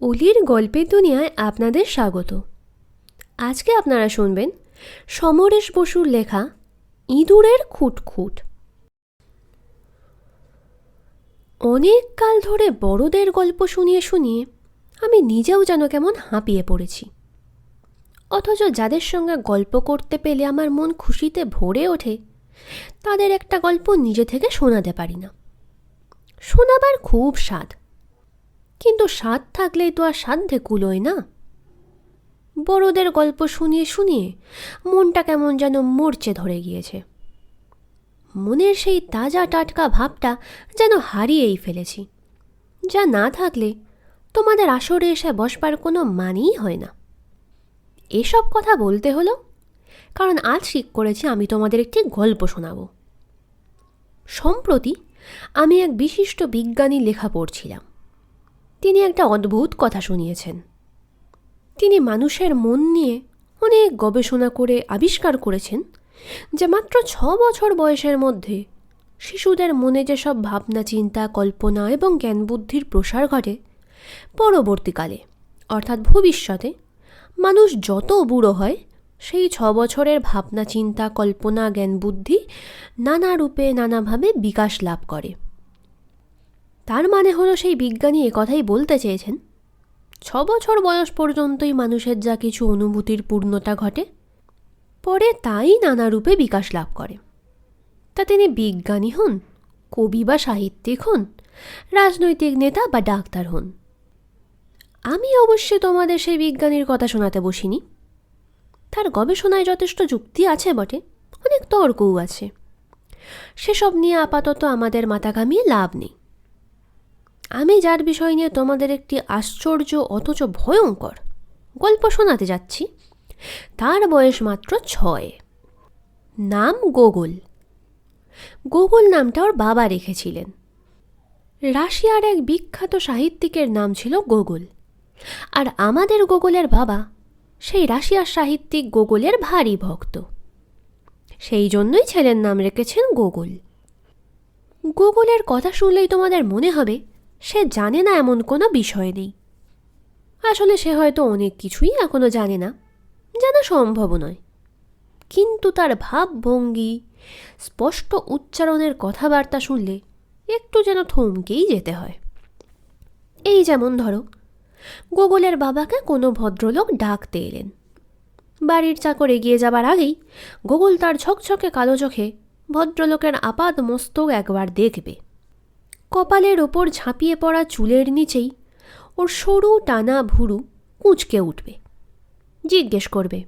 অলির গল্পের দুনিয়ায় আপনাদের স্বাগত। আজকে আপনারা শুনবেন সমরেশ বসুর লেখা ইঁদুরের খুঁটখুঁট। অনেক কাল ধরে বড়দের গল্প শুনিয়ে শুনিয়ে আমি নিজেও যেন কেমন হাঁপিয়ে পড়েছি। অথচ যাদের সঙ্গে গল্প করতে পেলে আমার মন খুশিতে ভরে ওঠে, তাদের একটা গল্প নিজে থেকে শোনাতে পারি না। শোনাবার খুব স্বাদ, কিন্তু স্বাদ থাকলেই তো আর সাধ্যে কুলোয় না। বড়দের গল্প শুনিয়ে শুনিয়ে মনটা কেমন যেন মরচে ধরে গিয়েছে। মনের সেই তাজা টাটকা ভাবটা যেন হারিয়েই ফেলেছি, যা না থাকলে তোমাদের আসরে এসে বসবার কোনো মানেই হয় না। এসব কথা বলতে হলো কারণ আজ ঠিক করেছি আমি তোমাদের একটি গল্প শোনাবো। সম্প্রতি আমি এক বিশিষ্ট বিজ্ঞানীর লেখা পড়ছিলাম। তিনি একটা অদ্ভুত কথা শুনিয়েছেন। তিনি মানুষের মন নিয়ে অনেক গবেষণা করে আবিষ্কার করেছেন যে মাত্র 6 বছর বয়সের মধ্যে শিশুদের মনে যেসব ভাবনা, চিন্তা, কল্পনা এবং জ্ঞান বুদ্ধির প্রসার ঘটে, পরবর্তীকালে অর্থাৎ ভবিষ্যতে মানুষ যত বুড়ো হয় সেই 6 বছরের ভাবনা, চিন্তা, কল্পনা, জ্ঞান বুদ্ধি নানা রূপে নানাভাবে বিকাশ লাভ করে। তার মানে হলো সেই বিজ্ঞানী একথাই বলতে চেয়েছেন 6 বছর বয়স পর্যন্তই মানুষের যা কিছু অনুভূতির পূর্ণতা ঘটে, পরে তাই নানা রূপে বিকাশ লাভ করে। তা তিনি বিজ্ঞানী হন, কবি বা সাহিত্যিক হন, রাজনৈতিক নেতা বা ডাক্তার হন। আমি অবশ্যই তোমাদের সেই বিজ্ঞানীর কথা শোনাতে বসিনি। তার গবেষণায় যথেষ্ট যুক্তি আছে বটে, অনেক তর্কও আছে। সেসব নিয়ে আপাতত আমাদের মাথা ঘামিয়ে লাভ নেই। আমি যার বিষয় নিয়ে তোমাদের একটি আশ্চর্য অথচ ভয়ঙ্কর গল্প শোনাতে যাচ্ছি, তার বয়স মাত্র 6। নাম গোগল। গোগল নামটা ওর বাবা রেখেছিলেন। রাশিয়ার এক বিখ্যাত সাহিত্যিকের নাম ছিল গোগল, আর আমাদের গোগলের বাবা সেই রাশিয়ার সাহিত্যিক গোগলের ভারী ভক্ত। সেই জন্যই ছেলের নাম রেখেছেন গোগল। গোগলের কথা শুনলেই তোমাদের মনে হবে সে জানে না এমন কোনো বিষয় নেই। আসলে সে হয়তো অনেক কিছুই এখনো জানে না, জানা সম্ভব নয়। কিন্তু তার ভাবভঙ্গি, স্পষ্ট উচ্চারণের কথাবার্তা শুনলে একটু যেন থমকেই যেতে হয়। এই যেমন ধরো, গোগলের বাবাকে কোনো ভদ্রলোক ডাকতে এলেন। বাড়ির চাকর এগিয়ে যাবার আগেই গোগল তার ঝকঝকে কালো চোখে ভদ্রলোকের আপাদ মস্তক একবার দেখবে। কপালের ওপর ঝাঁপিয়ে পড়া চুলের নিচেই ওর সরু টানা ভুরু কুঁচকে উঠবে। জিজ্ঞেস করবে,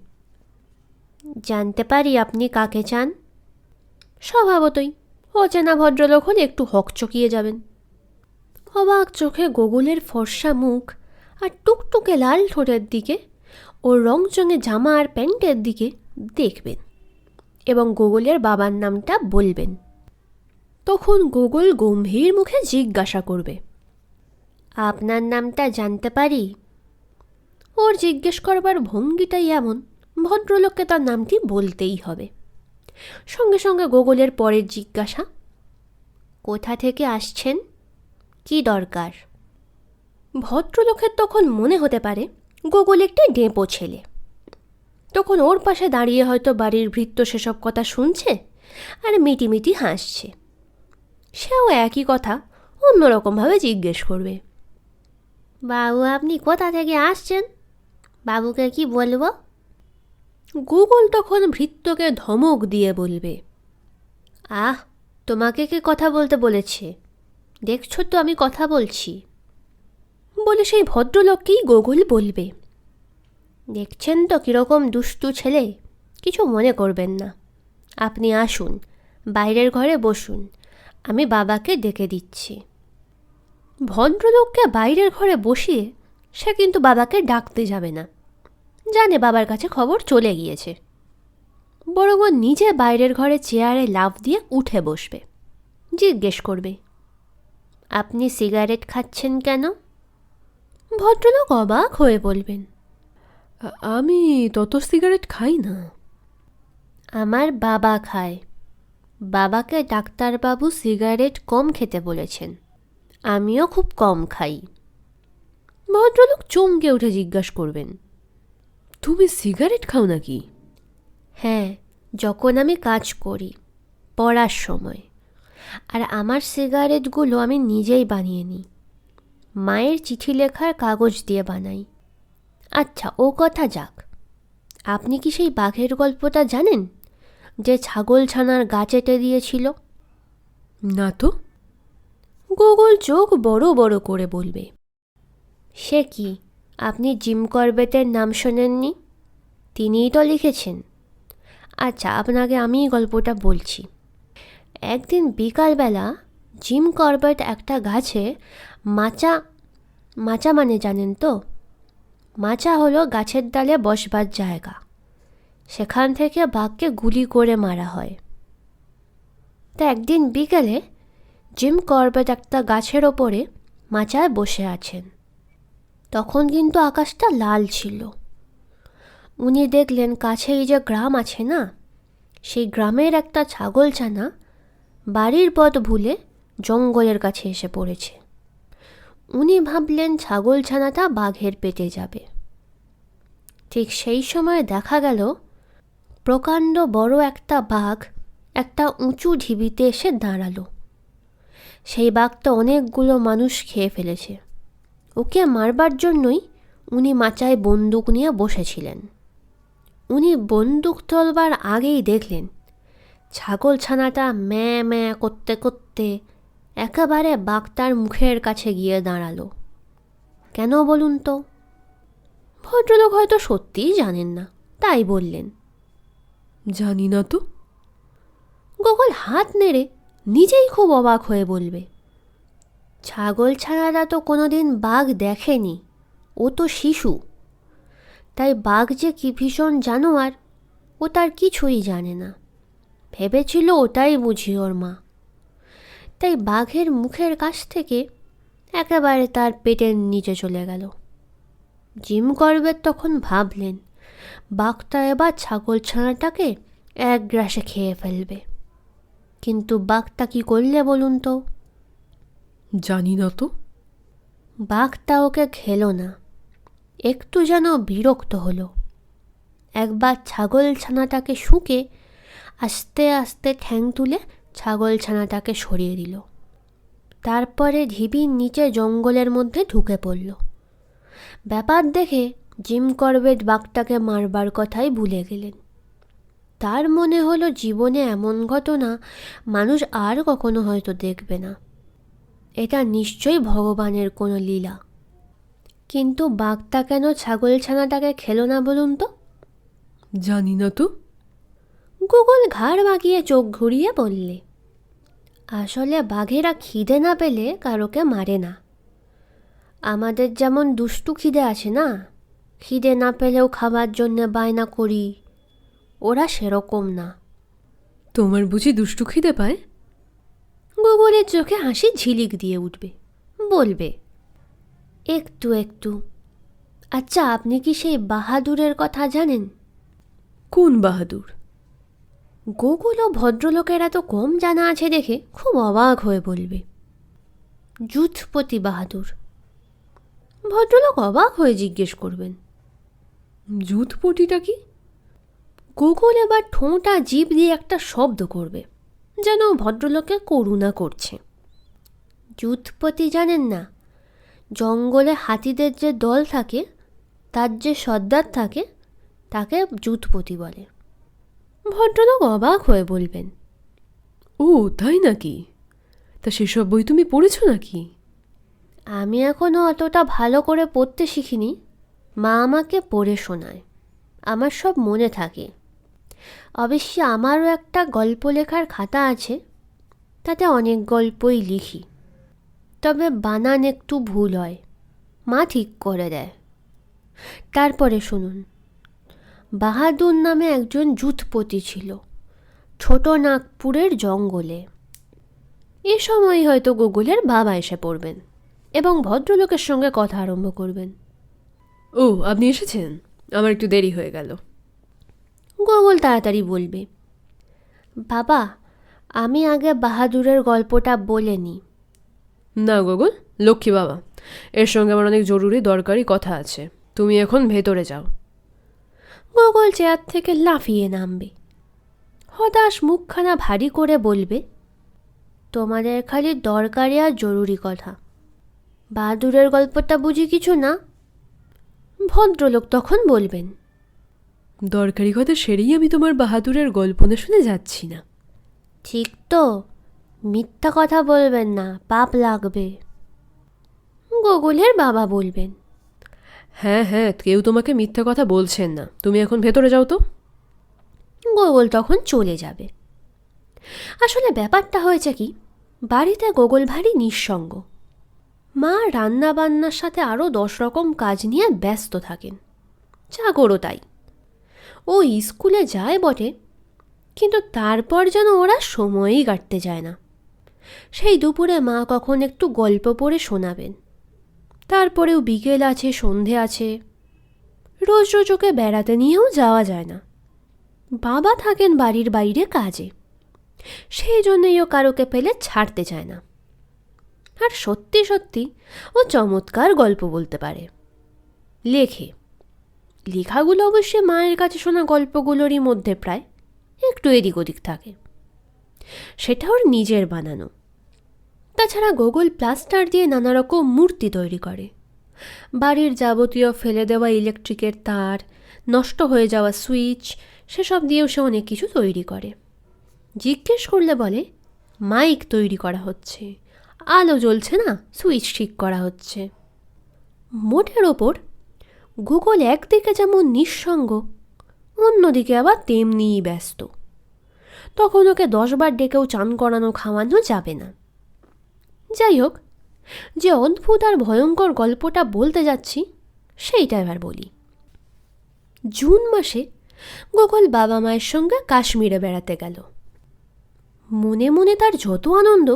জানতে পারি আপনি কাকে চান? স্বভাবতই অচেনা ভদ্রলোক হলে একটু হকচকিয়ে যাবেন। অবাক চোখে গোগলের ফর্সা মুখ আর টুকটুকে লাল ঠোঁটের দিকে, ওর রংচঙে জামা আর প্যান্টের দিকে দেখবেন এবং গোগলের বাবার নামটা বলবেন। তখন গোগল গম্ভীর মুখে জিজ্ঞাসা করবে, আপনার নামটা জানতে পারি? ওর জিজ্ঞেস করবার ভঙ্গিটাই এমন, ভদ্রলোককে তার নামটি বলতেই হবে। সঙ্গে সঙ্গে গোগলের পরের জিজ্ঞাসা, কোথা থেকে আসছেন, কি দরকার? ভদ্রলোকের তখন মনে হতে পারে গোগল একটি ডেঁপো ছেলে। তখন ওর পাশে দাঁড়িয়ে হয়তো বাড়ির ভৃত্য সেসব কথা শুনছে আর মিটিমিটি হাসছে। সেও একই কথা অন্যরকমভাবে জিজ্ঞেস করবে, বাবু আপনি কোথা থেকে আসছেন? বাবুকে কি বলবো? গোগল তখন ভৃত্যকে ধমক দিয়ে বলবে, আহ, তোমাকে কে কথা বলতে বলেছে? দেখছো তো আমি কথা বলছি। বলে সেই ভদ্রলোককেই গোগল বলবে, দেখছেন তো কীরকম দুষ্টু ছেলে, কিছু মনে করবেন না। আপনি আসুন, বাইরের ঘরে বসুন, আমি বাবাকে ডেকে দিচ্ছি। ভদ্রলোককে বাইরের ঘরে বসিয়ে সে কিন্তু বাবাকে ডাকতে যাবে না, জানে বাবার কাছে খবর চলে গিয়েছে। বরং নিজে বাইরের ঘরে চেয়ারে লাফ দিয়ে উঠে বসবে। জিজ্ঞেস করবে, আপনি সিগারেট খাচ্ছেন কেন? ভদ্রলোক অবাক হয়ে বলবেন, আমি তত সিগারেট খাই না। আমার বাবা খায়। বাবাকে ডাক্তারবাবু সিগারেট কম খেতে বলেছেন। আমিও খুব কম খাই। ভদ্রলোক চমকে উঠে জিজ্ঞাসা করবেন, তুমি সিগারেট খাও নাকি? হ্যাঁ, যখন আমি কাজ করি, পড়ার সময়। আর আমার সিগারেটগুলো আমি নিজেই বানিয়ে নিই, মায়ের চিঠি লেখার কাগজ দিয়ে বানাই। আচ্ছা, ও কথা যাক, আপনি কি সেই বাঘের গল্পটা জানেন, যে ছাগলছানার গা চেটে দিয়েছিল? না তো। গোগল চোখ বড় বড় করে বলবে, সে কি, আপনি জিম করবেটের নাম শোনেননি? তিনিই তো লিখেছেন। আচ্ছা, আপনাকে আমি গল্পটা বলছি। একদিন বিকালবেলা জিম করবেট একটা গাছে মাচা, মাচা মানে জানেন তো? মাচা হলো গাছের ডালে বসবার জায়গা, সেখান থেকে বাঘকে গুলি করে মারা হয়। তা একদিন বিকেলে জিম করবেট একটা গাছের ওপরে মাচায় বসে আছেন। তখন কিন্তু আকাশটা লাল ছিল। উনি দেখলেন কাছেই যে গ্রাম আছে না, সেই গ্রামের একটা ছাগলছানা বাড়ির পথ ভুলে জঙ্গলের কাছে এসে পড়েছে। উনি ভাবলেন ছাগলছানাটা বাঘের পেটে যাবে। ঠিক সেই সময় দেখা গেল প্রকাণ্ড বড় একটা বাঘ একটা উঁচু ঢিবিতে এসে দাঁড়ালো। সেই বাঘটা অনেকগুলো মানুষ খেয়ে ফেলেছে। ওকে মারবার জন্যই উনি মাচায় বন্দুক নিয়ে বসেছিলেন। উনি বন্দুক তোলবার আগেই দেখলেন ছাগলছানাটা ম্যাঁ ম্যাঁ করতে করতে একেবারে বাঘটার মুখের কাছে গিয়ে দাঁড়ালো। কেন বলুন তো? ভদ্রলোক হয়তো সত্যিই জানেন না, তাই বললেন, জানি না তো। গোগল হাত নেড়ে নিজেই খুব অবাক হয়ে বলবে, ছাগলছানারা তো কোনোদিন বাঘ দেখেনি, ও তো শিশু। তাই বাঘ যে কি ভীষণ জানোয়ার ও তার কিছুই জানে না। ভেবেছিল ওটাই বুঝি ওর মা। তাই বাঘের মুখের কাছ থেকে একেবারে তার পেটের নিচে চলে গেল। জিম করবেট তখন ভাবলেন বাঘটা এবার ছাগলছানাটাকে এক গ্রাসে খেয়ে ফেলবে। কিন্তু বাঘটা কি করলে বলুন তো? জানি না তো। বাঘটা ওকে খেলো না, একটু যেন বিরক্ত হলো। একবার ছাগলছানাটাকে শুঁকে আস্তে আস্তে ঠ্যাং তুলে ছাগলছানাটাকে সরিয়ে দিল। তারপরে ঢিবির নিচে জঙ্গলের মধ্যে ঢুকে পড়ল। ব্যাপার দেখে জিম করবেট বাঘটাকে মারবার কথাই ভুলে গেলেন। তার মনে হলো জীবনে এমন ঘটনা মানুষ আর কখনো হয়তো দেখবে না। এটা নিশ্চয়ই ভগবানের কোনো লীলা। কিন্তু বাঘটা কেন ছাগলছানাটাকে খেলো না বলুন তো? জানি না তো। গোগল ঘাড় বাঁকিয়ে চোখ ঘুরিয়ে বললে, আসলে বাঘেরা খিদে না পেলে কারোকে মারে না। আমাদের যেমন দুষ্টু খিদে আছে না, খিদে না পেলেও খাবার জন্যে বায়না করি, ওরা সেরকম না। তোমার বুঝি দুষ্টু খিদে পায়? গোগলের চোখে হাসি ঝিলিক দিয়ে উঠবে, বলবে, একটু একটু। আচ্ছা, আপনি কি সেই বাহাদুরের কথা জানেন? কোন বাহাদুর? গোকুল ও ভদ্রলোকের এত কম জানা আছে দেখে খুব অবাক হয়ে বলবে, যুথপতি বাহাদুর। ভদ্রলোক অবাক হয়ে জিজ্ঞেস করবেন, যুথপতিটা কি? গোকুল এবার ঠোঁটা জিভ দিয়ে একটা শব্দ করবে, যেন ভদ্রলোকে করুণা করছে। যুথপতি জানেন না? জঙ্গলে হাতিদের যে দল থাকে, তার যে সর্দার থাকে, তাকে যুথপতি বলে। ভদ্রলোক অবাক হয়ে বলবেন, ও তাই নাকি? তা সেসব বই তুমি পড়েছ নাকি? আমি এখনও অতটা ভালো করে পড়তে শিখিনি, মা আমাকে পড়ে শোনায়, আমার সব মনে থাকে। অবশ্যই আমারও একটা গল্প লেখার খাতা আছে, তাতে অনেক গল্পই লিখি, তবে বানান একটু ভুল হয়, মা ঠিক করে দেয়। তারপরে শুনুন, বাহাদুর নামে একজন যুথপতি ছিল ছোট নাগপুরের জঙ্গলে। এ সময় হয়তো গোকুলের বাবা এসে পড়বেন এবং ভদ্রলোকের সঙ্গে কথা আরম্ভ করবেন। ও, আপনি এসেছেন, আমার একটু দেরি হয়ে গেল। গোকুল তাড়াতাড়ি বলবে, বাবা, আমি আগে বাহাদুরের গল্পটা বলে নিই। না গোকুল, লক্ষ্মী বাবা, এর সঙ্গে আমার অনেক জরুরি দরকারি কথা আছে। তুমি এখন ভেতরে যাও। গোগল চেয়ার থেকে লাফিয়ে নামবে। হতাশ মুখখানা ভারী করে বলবে, তোমাদের খালি দরকারি আর জরুরি কথা, বাহাদুরের গল্পটা বুঝি কিছু না? ভদ্রলোক তখন বলবেন, দরকারি কথা সেরেই আমি তোমার বাহাদুরের গল্প না শুনে যাচ্ছি না। ঠিক তো, মিথ্যা কথা বলবেন না, পাপ লাগবে। গোগলের বাবা বলবেন, হ্যাঁ হ্যাঁ, কেউ তোমাকে মিথ্যা কথা বলছেন না, তুমি এখন ভেতরে যাও তো। গোগল তখন চলে যাবে। আসলে ব্যাপারটা হয়েছে কি, বাড়িতে গোগল ভারী নিঃসঙ্গ। মা রান্না বান্নার সাথে আরও 10 রকম কাজ নিয়ে ব্যস্ত থাকেন, চাকরও তাই। ও স্কুলে যায় বটে, কিন্তু তারপর যেন ওরা সময়ই কাটতে যায় না। সেই দুপুরে মা কখন একটু গল্প পড়ে শোনাবেন, তারপরেও বিকেল আছে, সন্ধে আছে, রোজ রোজ ওকে বেড়াতে নিয়েও যাওয়া যায় না। বাবা থাকেন বাড়ির বাইরে কাজে, সেই জন্যই ও কারোকে পেলে ছাড়তে চায় না। আর সত্যি সত্যি ও চমৎকার গল্প বলতে পারে, লেখে। লেখাগুলো অবশ্যই মায়ের কাছে শোনা গল্পগুলোরই মধ্যে প্রায় একটু এদিক ওদিক থাকে, সেটা ওর নিজের বানানো। তাছাড়া গোগল প্লাস্টার দিয়ে নানা রকম মূর্তি তৈরি করে। বাড়ির যাবতীয় ফেলে দেওয়া ইলেকট্রিকের তার, নষ্ট হয়ে যাওয়া সুইচ, সেসব দিয়েও সে অনেক কিছু তৈরি করে। জিজ্ঞেস করলে বলে মাইক তৈরি করা হচ্ছে, আলো জ্বলছে না, সুইচ ঠিক করা হচ্ছে। মোটের ওপর গুগল একদিকে যেমন নিঃসঙ্গ, অন্যদিকে আবার তেমনিই ব্যস্ত। তখন ওকে 10 বার ডেকেও চান করানো খাওয়ানো যাবে না। যাই হোক, যে অদ্ভুত আর ভয়ঙ্কর গল্পটা বলতে যাচ্ছি সেইটা এবার বলি। জুন মাসে গোগল বাবা মায়ের সঙ্গে কাশ্মীরে বেড়াতে গেল। মনে মনে তার যত আনন্দ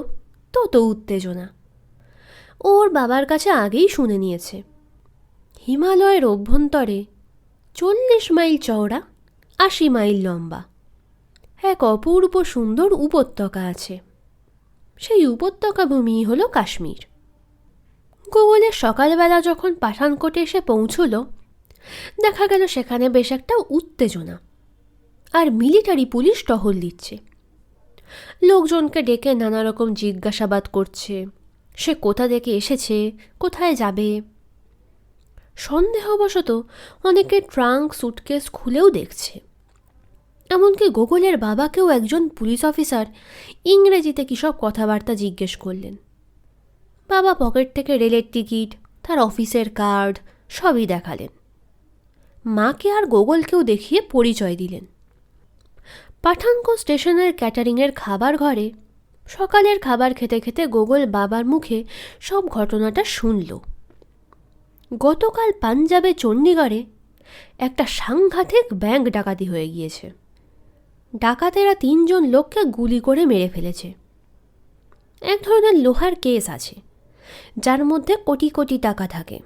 তত উত্তেজনা। ওর বাবার কাছে আগেই শুনে নিয়েছে, হিমালয়ের অভ্যন্তরে 40 মাইল চওড়া, 80 মাইল লম্বা এক অপূর্ব সুন্দর উপত্যকা আছে। সেই উপত্যকা ভূমি হল কাশ্মীর। গোগলের সকালবেলা যখন পাঠানকোটে এসে পৌঁছল, দেখা গেল সেখানে বেশ একটা উত্তেজনা, আর মিলিটারি পুলিশ টহল দিচ্ছে। লোকজনকে ডেকে নানা রকম জিজ্ঞাসাবাদ করছে, সে কোথা থেকে এসেছে, কোথায় যাবে। সন্দেহবশত অনেকে ট্রাঙ্ক সুটকেস খুলেও দেখছে। এমনকি গোগলের বাবাকেও একজন পুলিশ অফিসার ইংরেজিতে কিসব কথাবার্তা জিজ্ঞেস করলেন। বাবা পকেট থেকে রেলের টিকিট, তার অফিসের কার্ড সবই দেখালেন। মাকে আর গোগলকেও দেখিয়ে পরিচয় দিলেন। পাঠানকোট স্টেশনের ক্যাটারিংয়ের খাবার ঘরে সকালের খাবার খেতে খেতে গোগল বাবার মুখে সব ঘটনাটা শুনল। গতকাল পাঞ্জাবে চণ্ডীগড়ে একটা সাংঘাতিক ব্যাংক ডাকাতি হয়ে গিয়েছে। ডাকাতেরা 3 জন লোককে গুলি করে মেরে ফেলেছে। এক ধরনের লোহার কেস আছে, যার মধ্যে কোটি কোটি টাকা থাকে।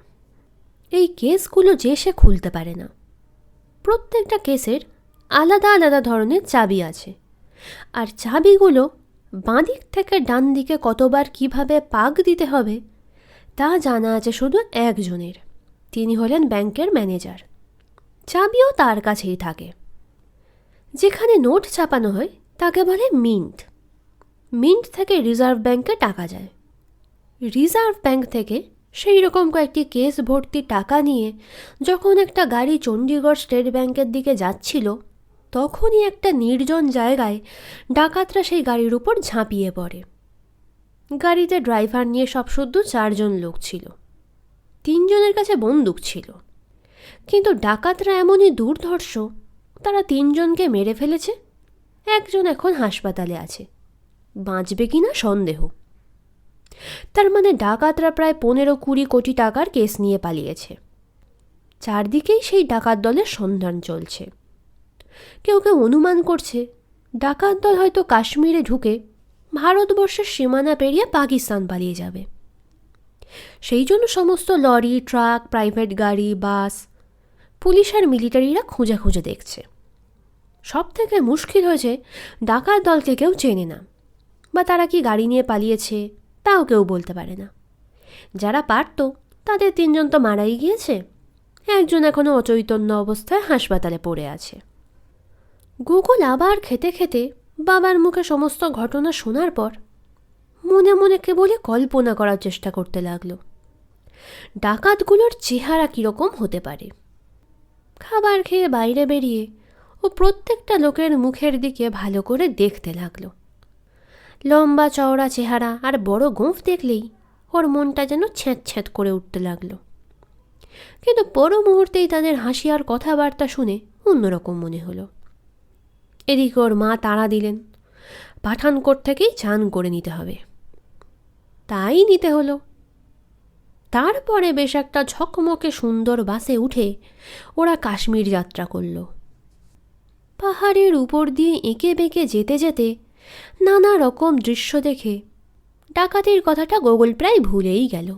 এই কেসগুলো যে সে খুলতে পারে না। প্রত্যেকটা কেসের আলাদা আলাদা ধরনের চাবি আছে, আর চাবিগুলো বাঁ দিক থেকে ডান দিকে কতবার কিভাবে পাক দিতে হবে তা জানা আছে শুধু একজনের। তিনি হলেন ব্যাংকের ম্যানেজার। চাবিও তার কাছেই থাকে। যেখানে নোট ছাপানো হয় তাকে বলে মিন্ট। মিন্ট থেকে রিজার্ভ ব্যাংকে টাকা যায়। রিজার্ভ ব্যাংক থেকে সেই রকম কয়েকটি কেস ভর্তি টাকা নিয়ে যখন একটা গাড়ি চণ্ডীগড় স্টেট ব্যাংকের দিকে যাচ্ছিল, তখনই একটা নির্জন জায়গায় ডাকাতরা সেই গাড়ির উপর ঝাঁপিয়ে পড়ে। গাড়িতে ড্রাইভার নিয়ে সব শুদ্ধ 4 জন লোক ছিল। 3 জনের কাছে বন্দুক ছিল, কিন্তু ডাকাতরা এমনই দুর্ধর্ষ, তারা 3 জনকে মেরে ফেলেছে। একজন এখন হাসপাতালে আছে, বাঁচবে কিনা সন্দেহ। তার মানে ডাকাতরা প্রায় 15-20 কোটি টাকার কেস নিয়ে পালিয়েছে। চারদিকেই সেই ডাকাত দলের সন্ধান চলছে। কেউ কেউ অনুমান করছে ডাকাত দল হয়তো কাশ্মীরে ঢুকে ভারতবর্ষের সীমানা পেরিয়ে পাকিস্তান পালিয়ে যাবে। সেই জন্য সমস্ত লরি, ট্রাক, প্রাইভেট গাড়ি, বাস পুলিশ আর মিলিটারিরা খুঁজে খুঁজে দেখছে। সব থেকে মুশকিল হয়েছে, ডাকাত দলকে কেউ চেনে না, বা তারা কি গাড়ি নিয়ে পালিয়েছে তাও কেউ বলতে পারে না। যারা পারত তাদের 3জন তো মারাই গিয়েছে, একজন এখনও অচৈতন্য অবস্থায় হাসপাতালে পড়ে আছে। গোকুল আবার খেতে খেতে বাবার মুখে সমস্ত ঘটনা শোনার পর মনে মনে কেবলই কল্পনা করার চেষ্টা করতে লাগলো ডাকাতগুলোর চেহারা কীরকম হতে পারে। খাবার খেয়ে বাইরে বেরিয়ে ও প্রত্যেকটা লোকের মুখের দিকে ভালো করে দেখতে লাগলো। লম্বা চওড়া চেহারা আর বড় গোঁফ দেখলেই ওর মনটা যেন ছ্যাঁত ছ্যাঁত করে উঠতে লাগলো। কিন্তু পর মুহূর্তেই তাদের হাসি আর কথাবার্তা শুনে অন্যরকম মনে হলো। এদিকে ওর মা তাড়া দিলেন, পাঠানকোট থেকেই চান করে নিতে হবে। তাই নিতে হলো। তারপরে বেশ একটা ঝকমকে সুন্দর বাসে উঠে ওরা কাশ্মীর যাত্রা করল। পাহাড়ের উপর দিয়ে এঁকে বেঁকে যেতে যেতে নানা রকম দৃশ্য দেখে ডাকাতির কথাটা গোগল প্রায় ভুলেই গেল।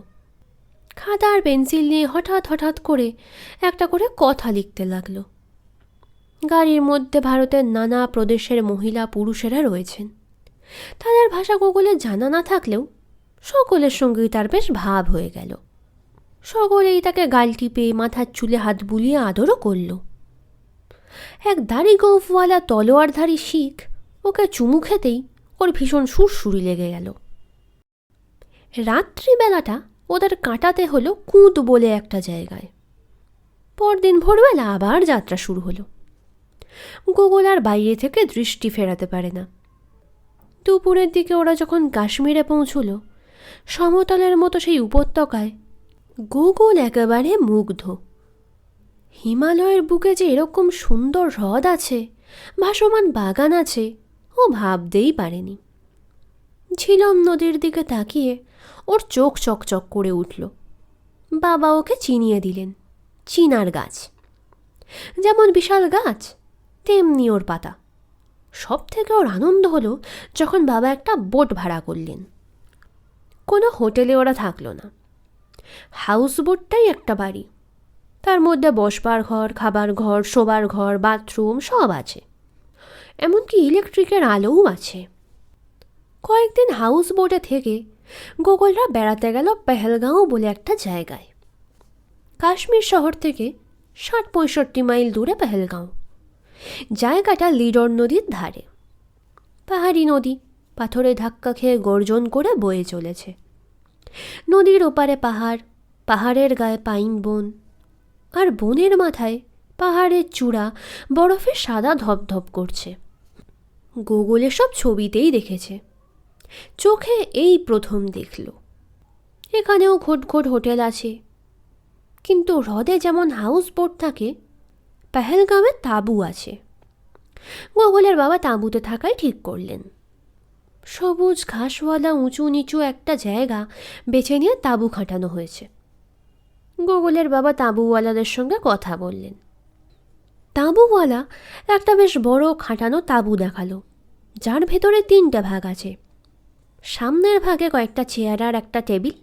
খাতা আর পেন্সিল নিয়ে হঠাৎ হঠাৎ করে একটা করে কথা লিখতে লাগলো। গাড়ির মধ্যে ভারতের নানা প্রদেশের মহিলা পুরুষেরা রয়েছেন। তাদের ভাষা গোগলে জানা না থাকলেও সকলের সঙ্গেই তার বেশ ভাব হয়ে গেল। সকলেই তাকে গাল টিপে মাথার চুলে হাত বুলিয়ে আদরও করল। এক দাড়ি গোঁফওয়ালা তলোয়ারধারী শিখ ওকে চুমু খেতেই ওর ভীষণ সুরসুরি লেগে গেল। রাত্রিবেলাটা ওদের কাটাতে হলো কুঁদ বলে একটা জায়গায়। পরদিন ভোরবেলা আবার যাত্রা শুরু হলো। গোগল আর বাইরে থেকে দৃষ্টি ফেরাতে পারে না। দুপুরের দিকে ওরা যখন কাশ্মীরে পৌঁছল, সমতলের মতো সেই উপত্যকায় গোগল একেবারে মুগ্ধ। হিমালয়ের বুকে যে এরকম সুন্দর হ্রদ আছে, ভাসমান বাগান আছে, ও ভাবতেই পারেনি। ঝিলম নদীর দিকে তাকিয়ে ওর চোখ চকচক করে উঠল। বাবা ওকে চিনিয়ে দিলেন চিনার গাছ। যেমন বিশাল গাছ তেমনি ওর পাতা। সব থেকে ওর আনন্দ হলো যখন বাবা একটা বোট ভাড়া করলেন। কোনো হোটেলে ওরা থাকলো না, হাউস বোটটাই একটা বাড়ি। তার মধ্যে বসবার ঘর, খাবার ঘর, শোবার ঘর, বাথরুম সব আছে, এমনকি ইলেকট্রিকের আলোও আছে। কয়েকদিন হাউস বোটে থেকে গোগলরা বেড়াতে গেল পেহেলগাঁও বলে একটা জায়গায়। কাশ্মীর শহর থেকে 60-65 মাইল দূরে পেহেলগাঁও। জায়গাটা লিডর নদীর ধারে। পাহাড়ি নদী পাথরে ধাক্কা খেয়ে গর্জন করে বয়ে চলেছে। নদীর ওপারে পাহাড়, পাহাড়ের গায়ে পাইন বন, আর বনের মাথায় পাহাড়ের চূড়া বরফে সাদা ধপধপ করছে। গুগলে সব ছবিতেই দেখেছে, চোখে এই প্রথম দেখল। এখানেও ঘোট হোটেল আছে, কিন্তু হ্রদে যেমন হাউস বোট থাকে, পেহেলগাঁওয়ে তাঁবু আছে। গোগলের বাবা তাঁবুতে থাকাই ঠিক করলেন। সবুজ ঘাসওয়ালা উঁচু নিচু একটা জায়গা বেছে নিয়ে তাঁবু খাটানো হয়েছে। গোগলের বাবা তাঁবুওয়ালাদের সঙ্গে কথা বললেন। তাঁবুওয়ালা একটা বেশ বড় খাটানো তাঁবু দেখালো, যার ভেতরে 3টে ভাগ আছে। সামনের ভাগে কয়েকটা চেয়ার আর একটা টেবিল,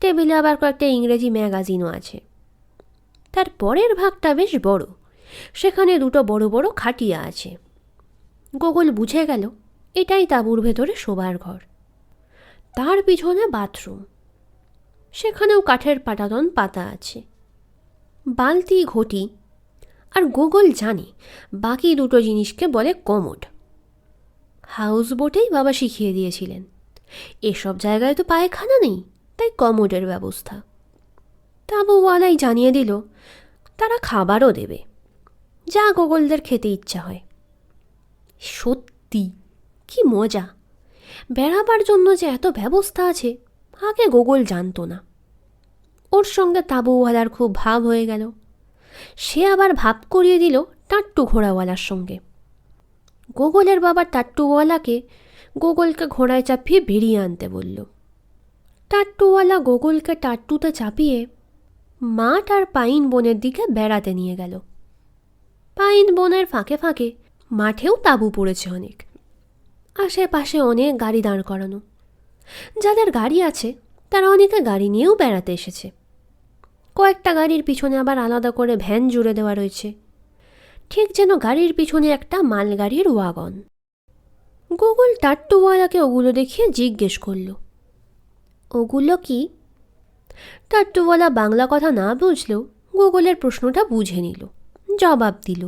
টেবিলে আবার কয়েকটা ইংরেজি ম্যাগাজিনও আছে। তার পরের ভাগটা বেশ বড়, সেখানে 2টো বড় বড় খাটিয়া আছে। গোগল বুঝে গেল এটাই তাঁবুর ভেতরে শোবার ঘর। তার পিছনে বাথরুম, সেখানেও কাঠের পাটাতন পাতা আছে, বালতি ঘটি, আর গোগল জানে বাকি 2টো জিনিসকে বলে কমোড। হাউস বোটেই বাবা শিখিয়ে দিয়েছিলেন এসব জায়গায় তো পায়খানা নেই, তাই কমোডের ব্যবস্থা। তাঁবুওয়ালাই জানিয়ে দিল তারা খাবারও দেবে, যা গোগলদের খেতে ইচ্ছা হয়। সত্যি কি মজা! বেড়াবার জন্য যে এত ব্যবস্থা আছে আগে গোগল জানতো না। ওর সঙ্গে তাঁবুওয়ালার খুব ভাব হয়ে গেল। সে আবার ভাব করিয়ে দিল টাট্টু ঘোড়াওয়ালার সঙ্গে। গোগলের বাবা টাট্টুওয়ালাকে গোগলকে ঘোড়ায় চাপিয়ে বেরিয়ে আনতে বলল। টাট্টুওয়ালা গোগলকে টাট্টুতে চাপিয়ে মাঠ আর পাইন বনের দিকে বেড়াতে নিয়ে গেল। পাইন বনের ফাঁকে ফাঁকে মাঠেও তাঁবু পড়েছে অনেক। আশেপাশে অনেক গাড়ি দাঁড় করানো। যাদের গাড়ি আছে তারা অনেকে গাড়ি নিয়েও বেড়াতে এসেছে। কয়েকটা গাড়ির পিছনে আবার আলাদা করে ভ্যান জুড়ে দেওয়া রয়েছে, ঠিক যেন গাড়ির পিছনে একটা মালগাড়ির ওয়াগন। গোগল টাট্টুওয়ালাকে ওগুলো দেখিয়ে জিজ্ঞেস করল, ওগুলো কি? টাট্টুওয়ালা বাংলা কথা না বুঝলেও গুগলের প্রশ্নটা বুঝে নিল, জবাব দিল।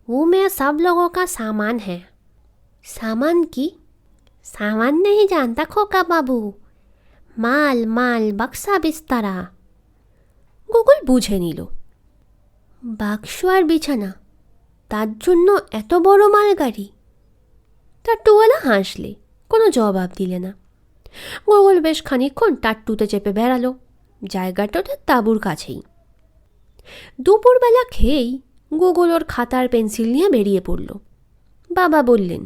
ও মে সব লোগোं का सामान है। सामान की? सामान नहीं जानता खोका बाबू, माल माल बक्सा बिस्तरा। গুগল বুঝে নিল। বাক্স আর বিছানা, তার জন্য এত বড় মালগাড়ি? টাট্টুওয়ালা হাসলে, কোনো জবাব দিলে না। গুগল বেশ খানিকক্ষণ টাট্টুতে চেপে বেড়ালো, জায়গাটা ওদের তাঁবুর কাছেই। দুপুরবেলা খেয়েই গুগল ওর খাতার পেন্সিল নিয়ে বেরিয়ে পড়ল। বাবা বললেন,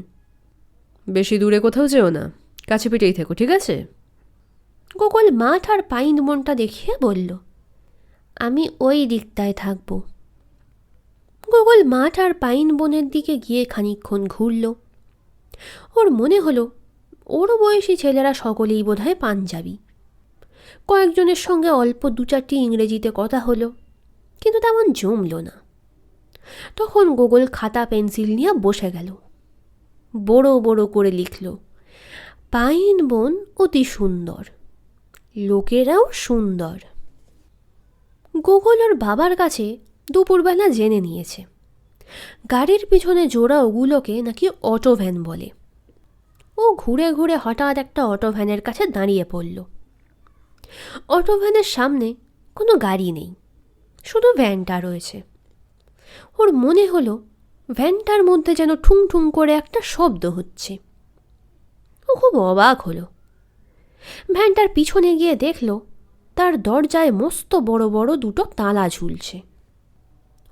বেশি দূরে কোথাও যেও না, কাছে পিঠেই থেকো, ঠিক আছে? গুগল মাঠ আর পাইন বনটা দেখিয়ে বলল, আমি ওই দিকটায় থাকব। গুগল মাঠ আর পাইন বনের দিকে গিয়ে খানিকক্ষণ ঘুরল। ওর মনে হলো ওর বয়সী ছেলেরা সকলেই বোধহয় পাঞ্জাবি। কয়েকজনের সঙ্গে অল্প দু চারটি ইংরেজিতে কথা হলো, কিন্তু তেমন জমল না। তখন গুগল খাতা পেন্সিল নিয়ে বসে গেল। বড় বড় করে লিখল, পাইন বন অতি সুন্দর, লোকেরাও সুন্দর। গুগল ওর বাবার কাছে দুপুরবেলা জেনে নিয়েছে গাড়ির পিছনে জোড়া ওগুলোকে নাকি অটো ভ্যান বলে। ও ঘুরে ঘুরে হঠাৎ একটা অটো ভ্যানের কাছে দাঁড়িয়ে পড়ল। অটো ভ্যানের সামনে কোনো গাড়ি নেই, শুধু ভ্যানটা রয়েছে। ওর মনে হলো ভ্যানটার মধ্যে যেন ঠুং ঠুং করে একটা শব্দ হচ্ছে। ও খুব অবাক হলো। ভ্যানটার পিছনে গিয়ে দেখল তার দরজায় মস্ত বড় বড় দুটো তালা ঝুলছে।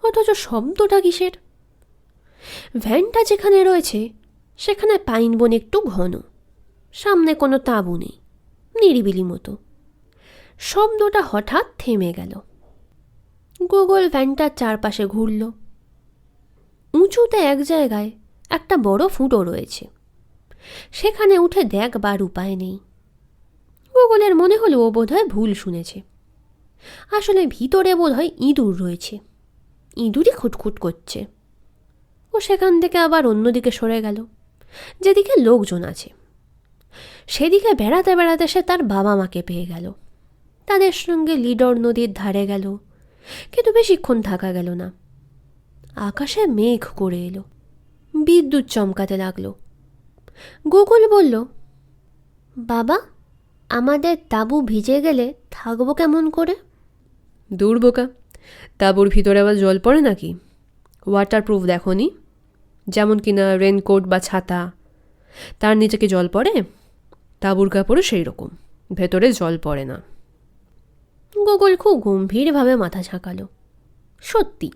অথচ শব্দটা কিসের? ভ্যানটা যেখানে রয়েছে সেখানে পাইন বন একটু ঘন, সামনে কোনো তাঁবু নেই, নিরিবিলি মতো। শব্দটা হঠাৎ থেমে গেল। গুগল ভ্যানটার চারপাশে ঘুরল। উঁচুতে এক জায়গায় একটা বড় ফুটো রয়েছে, সেখানে উঠে দেখবার উপায় নেই। গুগলের মনে হলো ও বোধহয় ভুল শুনেছে। আসলে ভিতরে বোধহয় ইঁদুর রয়েছে, ইঁদুরই খুটখুট করছে। ও সেখান থেকে আবার অন্যদিকে সরে গেল, যেদিকে লোকজন আছে। সেদিকে বেড়াতে বেড়াতে সে তার বাবা মাকে পেয়ে গেল। তাদের সঙ্গে লিডর নদীর ধারে গেল, কিন্তু বেশিক্ষণ থাকা গেল না। আকাশে মেঘ করে এলো, বিদ্যুৎ চমকাতে লাগলো। গুগল বলল, বাবা, আমাদের তাঁবু ভিজে গেলে থাকবো কেমন করে? দূর বোকা, তাঁবুর ভিতরে আবার জল পড়ে নাকি? ওয়াটারপ্রুফ দেখোনি? যেমন কিনা রেনকোট বা ছাতা, তার নিচে কি জল পড়ে? তাঁবুর কাপড়ও সেই রকম, ভেতরে জল পড়ে না। গুগল খুব গম্ভীরভাবে মাথা ঝাঁকালো। সত্যি,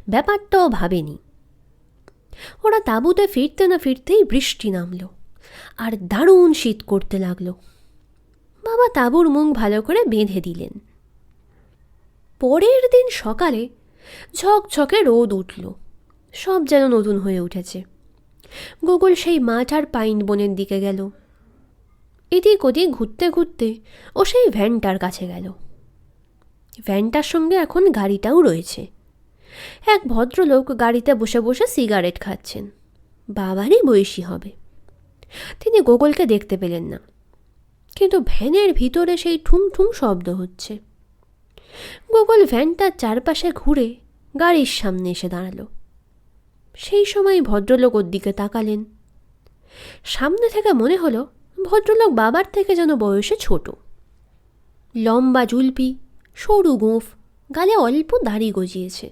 ব্যাপারটাও ভাবেনি। ওরা তাঁবুতে ফিরতে না ফিরতেই বৃষ্টি নামলো আর দারুণ শীত করতে লাগলো। বাবা তাঁবুর মুখ ভালো করে বেঁধে দিলেন। পরের দিন সকালে ঝকঝকে রোদ উঠল, সব যেন নতুন হয়ে উঠেছে। গুগল সেই মাঠ আর পাইন বনের দিকে গেল। এদিক ওদিক ঘুরতে ঘুরতে ও সেই ভ্যানটার কাছে গেল। ভ্যানটার সঙ্গে এখন গাড়িটাও রয়েছে। এক ভদ্রলোক গাড়িতে বসে বসে সিগারেট খাচ্ছেন, বাবারই বয়সী হবে। তিনি গুগলকে দেখতে পেলেন না, কিন্তু ভ্যানের ভিতরে সেই ঠুং ঠুং শব্দ হচ্ছে। গুগল ভ্যানটার চারপাশে ঘুরে গাড়ির সামনে এসে দাঁড়ালো। সেই সময় ভদ্রলোক ওর দিকে তাকালেন। সামনে থেকে মনে হলো ভদ্রলোক বাবার থেকে যেন বয়সে ছোট। লম্বা জুলপি, সরু গোঁফ, গালে অল্প দাড়ি গজিয়েছে।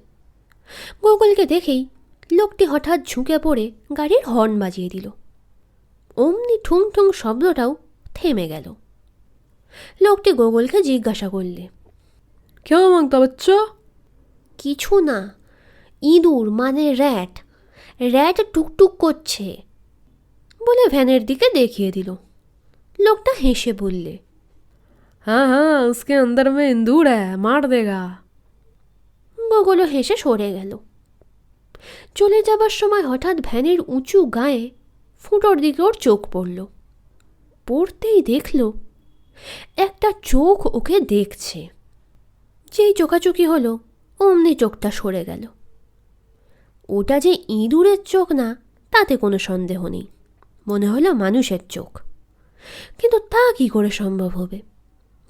গুগলকে দেখেই লোকটি হঠাৎ ঝুঁকে পড়ে গাড়ির হর্ন বাজিয়ে দিল। অমনি ঠুং ঠুং শব্দটাও থেমে গেল। লোকটি গুগলকে জিজ্ঞাসা করলে, কেউ মাংতা বাচ্চা? কিছু না, ইঁদুর মানে র্যাট, র্যাট টুকটুক করছে বলে ভ্যানের দিকে দেখিয়ে দিল। লোকটা হেসে বললে, हाँ हाँ, उसके अंदर में इंदूर है, मार देगा। গুগলও হেসে সরে গেল। চলে যাবার সময় হঠাৎ ভ্যানের উঁচু গায়ে ফুটোর দিকে ওর চোখ পড়ল। পড়তেই দেখল একটা চোখ ওকে দেখছে। যেই চোখাচোখি হলো অমনি চোখটা সরে গেল। ওটা যে ইঁদুরের চোখ না তাতে কোনো সন্দেহ নেই, মনে হলো মানুষের চোখ। কিন্তু তা কি করে সম্ভব হবে?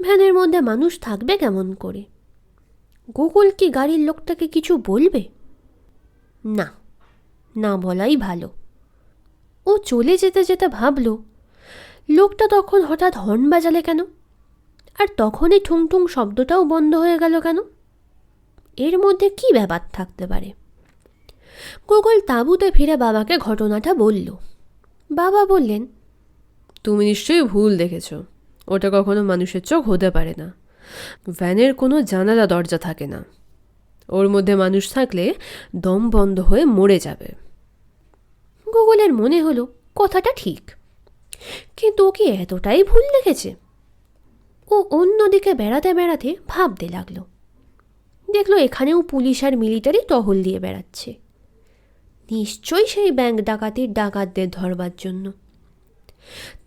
ভ্যানের মধ্যে মানুষ থাকবে কেমন করে? গোকুল কি গাড়ির লোকটাকে কিছু বলবে? না, না বলাই ভালো। ও চলে যেতে যেতে ভাবল, লোকটা তখন হঠাৎ হর্ন বাজালে কেন? আর তখনই ঠুংঠুং শব্দটাও বন্ধ হয়ে গেল কেন? এর মধ্যে কি ব্যাপার থাকতে পারে? গোকুল তাঁবুতে ফিরে বাবাকে ঘটনাটা বলল। বাবা বললেন, তুমি নিশ্চয়ই ভুল দেখেছ। ওটা কখনো মানুষের চোখ হতে পারে না। ভ্যানের কোনো জানালা দরজা থাকে না। ওর মধ্যে মানুষ থাকলে দম বন্ধ হয়ে মরে যাবে। গোকুলের মনে হলো কথাটা ঠিক, কিন্তু ও কি এতটাই ভুল দেখেছে? ও অন্যদিকে বেড়াতে বেড়াতে ভাবতে লাগলো। দেখলো এখানেও পুলিশ আর মিলিটারি টহল দিয়ে বেড়াচ্ছে, নিশ্চয়ই সেই ব্যাংক ডাকাতির ডাকাতদের ধরবার জন্য।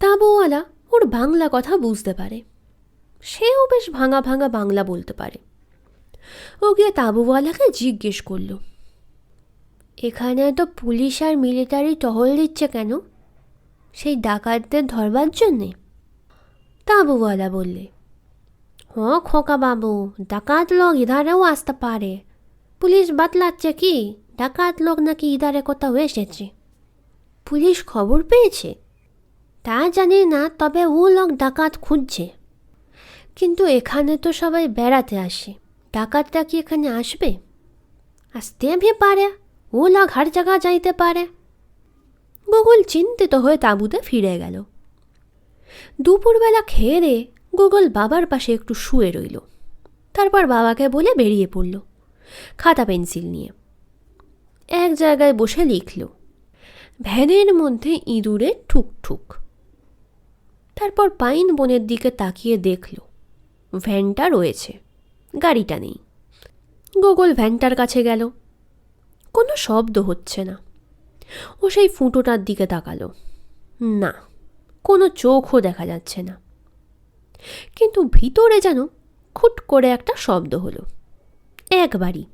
তাঁবুওয়ালা ওর বাংলা কথা বুঝতে পারে, সেও বেশ ভাঙা ভাঙা বাংলা বলতে পারে। ও গিয়ে তাঁবুওয়ালাকে জিজ্ঞেস করল, এখানে তো পুলিশ আর মিলিটারি টহল দিচ্ছে কেন? সেই ডাকাতদের ধরবার জন্যে? তাঁবুওয়ালা বললে, হ্যাঁ খোকা বাবু, ডাকাত লোক ইধারেও আসতে পারে। পুলিশ বাতলাচ্ছে কি ডাকাত লোক নাকি ইধারে কোথাও এসেছে। পুলিশ খবর পেয়েছে তা জানি না, তবে ও লোক ডাকাত খুঁজছে। কিন্তু এখানে তো সবাই বেড়াতে আসে, ডাকাতটা কি এখানে আসবে? আসতে ভি পারে, ও লোক হর জায়গা যাইতে পারে। গোকুল চিন্তিত হয়ে তাঁবুতে ফিরে গেল। দুপুরবেলা খেয়ে দিয়ে গোকুল বাবার পাশে একটু শুয়ে রইল। তারপর বাবাকে বলে বেরিয়ে পড়ল খাতা পেন্সিল নিয়ে। এক জায়গায় বসে লিখল, ভ্যানের মধ্যে ইঁদুরের ঠুকঠুক। তারপর পাইন বনের দিকে তাকিয়ে দেখল ভ্যানটা রয়েছে, গাড়িটা নেই। গোকুল ভ্যানটার কাছে গেল, কোনো শব্দ হচ্ছে না। ও সেই ফুটোটার দিকে তাকালো, না, কোনো চোখও দেখা যাচ্ছে না। কিন্তু ভিতরে যেন খুট করে একটা শব্দ হলো, একবারই।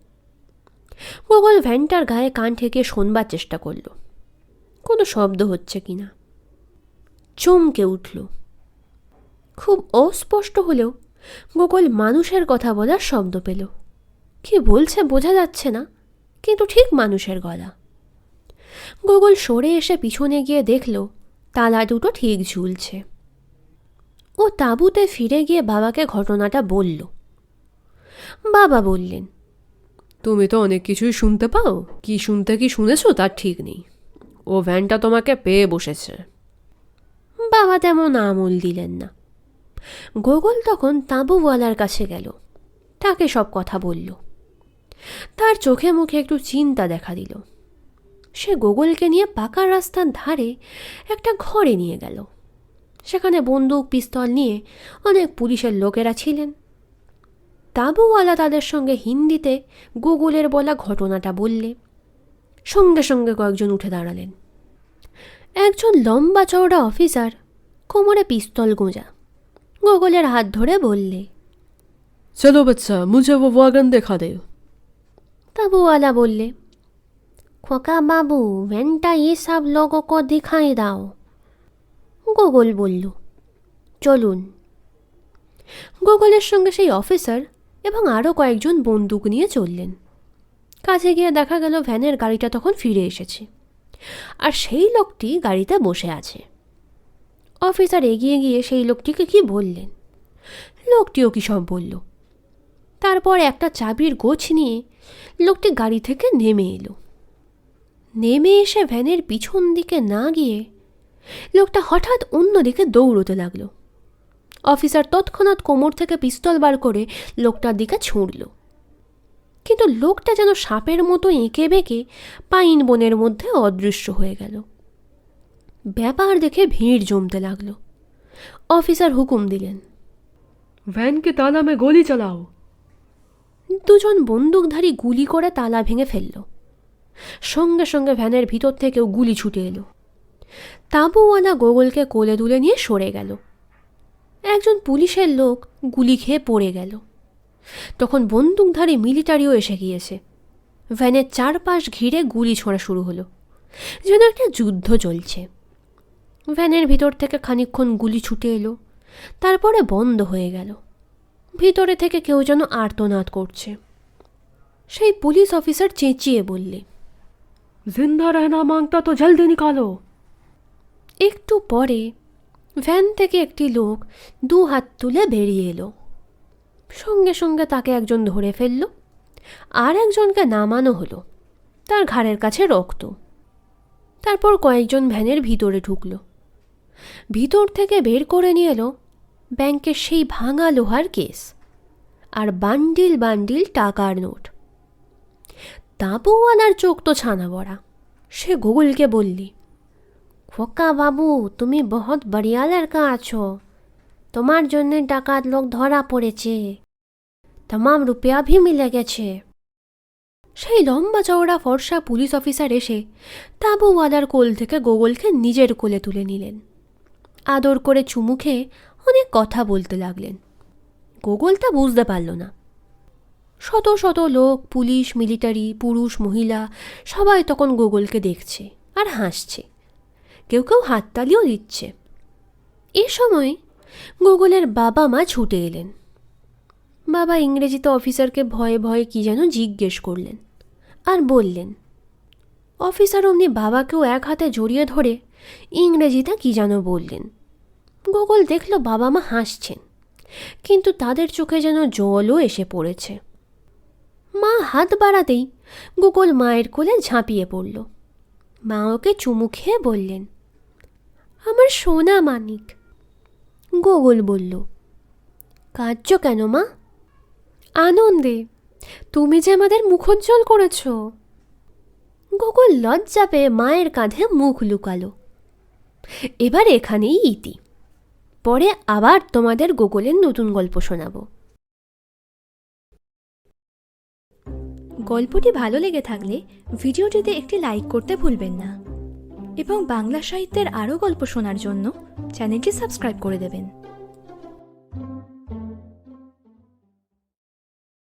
গোকুল ভ্যানটার গায়ে কান ঠেকে শোনবার চেষ্টা করল কোনো শব্দ হচ্ছে কিনা। চমকে উঠল। খুব অস্পষ্ট হলেও গোকুল মানুষের কথা বলার শব্দ পেল। কি বলছে বোঝা যাচ্ছে না, কিন্তু ঠিক মানুষের গলা। গোকুল সরে এসে পিছনে গিয়ে দেখল তালা দুটো ঠিক ঝুলছে। ও তাঁবুতে ফিরে গিয়ে বাবাকে ঘটনাটা বলল। বাবা বললেন, তুমি তো অনেক কিছুই শুনতে পাও, কি শুনতে কি শুনেছো তার ঠিক নেই। ও ভ্যানটা তোমাকে পেয়ে বসেছে। বাবা তেমন আমল দিলেন না। গোকুল তখন তাঁবুওয়ালার কাছে গেল, তাকে সব কথা বলল। তার চোখে মুখে একটু চিন্তা দেখা দিল। সে গোকুলকে নিয়ে পাকা রাস্তার ধারে একটা ঘরে নিয়ে গেল। সেখানে বন্দুক পিস্তল নিয়ে অনেক পুলিশের লোকেরা ছিলেন। তাঁবুওয়ালা তাদের সঙ্গে হিন্দিতে গোকুলের বলা ঘটনাটা বললে। সঙ্গে সঙ্গে কয়েকজন উঠে দাঁড়ালেন। একজন লম্বা চওড়া অফিসার, কোমরে পিস্তল গোঁজা, গোকুলের হাত ধরে বললে, চলো বাচ্চা, মুঝে वो वागन দেখা দে। তাঁবুওয়ালা বললে, খোকা বাবু, ভ্যানটা ये सब लोगों को दिखाई दाओ। গোকুল বলল, চলুন। গোকুলের সঙ্গে সেই অফিসার এবং আরও কয়েকজন বন্দুক নিয়ে চললেন। কাছে গিয়ে দেখা গেল ভ্যানের গাড়িটা তখন ফিরে এসেছে, আর সেই লোকটি গাড়িতে বসে আছে। অফিসার এগিয়ে গিয়ে সেই লোকটিকে কি বললেন, লোকটিও কি সব বলল। তারপর একটা চাবির গোছ নিয়ে লোকটি গাড়ি থেকে নেমে এলো। নেমে এসে ভ্যানের পিছন দিকে না গিয়ে লোকটা হঠাৎ অন্যদিকে দৌড়তে লাগলো। অফিসার তৎক্ষণাৎ কোমর থেকে পিস্তল বার করে লোকটার দিকে ছুঁড়ল, কিন্তু লোকটা যেন সাপের মতো এঁকে বেঁকে পাইন বনের মধ্যে অদৃশ্য হয়ে গেল। ব্যাপার দেখে ভিড় জমতে লাগলো। অফিসার হুকুম দিলেন, ভ্যান কে তালা মে গোলি চালাও। দুজন বন্দুকধারী গুলি করে তালা ভেঙে ফেলল। সঙ্গে সঙ্গে ভ্যানের ভিতর থেকেও গুলি ছুটে এলো। তাঁবুওয়ালা গোকুলকে কোলে তুলে নিয়ে সরে গেল। একজন পুলিশের লোক গুলি খেয়ে পড়ে গেল। তখন বন্দুকধারী মিলিটারিও এসে গিয়েছে। ভ্যানের চারপাশ ঘিরে গুলি ছোঁড়া শুরু হলো, যেন একটা যুদ্ধ চলছে। ভ্যানের ভিতর থেকে খানিকক্ষণ গুলি ছুটে এলো, তারপরে বন্ধ হয়ে গেল। ভিতরে থেকে কেউ যেন আর্তনাদ করছে। সেই পুলিশ অফিসার চেঁচিয়ে বললে, জিন্দা রহনা মাংতা তো জলদি নিকালো। একটু পরে ভ্যান থেকে একটি লোক 2 হাত তুলে বেরিয়ে এলো। সঙ্গে সঙ্গে তাকে একজন ধরে ফেলল, আর একজনকে নামানো হলো। তার ঘাড়ের কাছে রক্ত। তারপর কয়েকজন ভ্যানের ভিতরে ঢুকলো। ভিতর থেকে বের করে নিয়ে এলো ব্যাংকের সেই ভাঙা লোহার কেস আর বান্ডিল বান্ডিল টাকার নোট। তাঁবুওয়ালার চোখ তো ছানা বড়া। সে গুগলকে বললি, খোকা বাবু, তুমি বহুত বড়িয়া লড়কা আছো। তোমার জন্যে ডাকাত লোক ধরা পড়েছে। तमाम রুপিয়া ভি মিলে গেছে। সেই লম্বা চওড়া ফর্সা পুলিশ অফিসার এসে তাঁবুওয়ালার কোল থেকে গোগলকে নিজের কোলে তুলে নিলেন। আদর করে চুমু খেয়ে অনেক কথা বলতে লাগলেন। গোগল তা বুঝতে পারল না। শত শত লোক, পুলিশ, মিলিটারি, পুরুষ, মহিলা সবাই তখন গোগলকে দেখছে আর হাসছে। কেউ কেউ হাততালিও দিচ্ছে। এ সময় গোগলের বাবা মা ছুটে এলেন। বাবা ইংরেজিতে অফিসারকে ভয়ে ভয়ে কি যেন জিজ্ঞেস করলেন আর বললেন। অফিসার অমনি বাবাকেও এক হাতে জড়িয়ে ধরে ইংরেজিতে কি যেন বললেন। গোগল দেখল বাবা মা হাসছেন, কিন্তু তাদের চোখে যেন জলও এসে পড়েছে। মা হাত বাড়াতেই গোগল মায়ের কোলে ঝাঁপিয়ে পড়ল। মা ওকে চুমু খেয়ে বললেন, আমার সোনা মানিক। গোগল বলল, কাঁদছ কেন মা? আনন্দে, তুমি যে আমাদের মুখোজ্জ্বল করেছ। গোগল লজ্জা পেয়ে মায়ের কাঁধে মুখ লুকালো। এবার এখানেই ইতি। পরে আবার তোমাদের গোগলের নতুন গল্প শোনাব। গল্পটি ভালো লেগে থাকলে ভিডিওটিতে একটি লাইক করতে ভুলবেন না এবং বাংলা সাহিত্যের আরও গল্প শোনার জন্য চ্যানেলটি সাবস্ক্রাইব করে দেবেন।